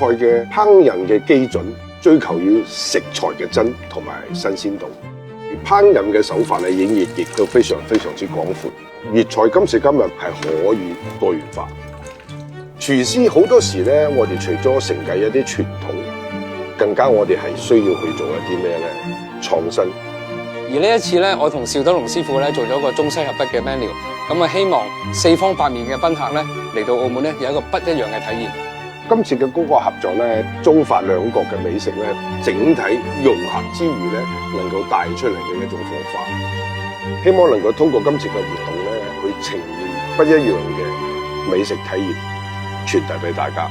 菜嘅烹飪嘅基準，追求要食材嘅真同埋新鮮度。烹飪嘅手法咧，演繹亦都非常之廣闊。粵菜今時今日係可以多元化。廚師好多時咧，我哋除咗承繼一啲傳統，更加我哋係需要去做一啲咩咧？創新。而呢一次咧，我同邵德龍師傅咧做咗一個中西合璧嘅 menu， 咁啊希望四方八面嘅賓客咧嚟到澳門咧有一個不一樣嘅體驗。今次嘅嗰個合作咧，中法兩國嘅美食咧，整體融合之餘咧，能夠帶出嚟嘅一種火花。希望能夠通過今次嘅活動咧，去呈現不一樣嘅美食體驗，傳遞俾大家。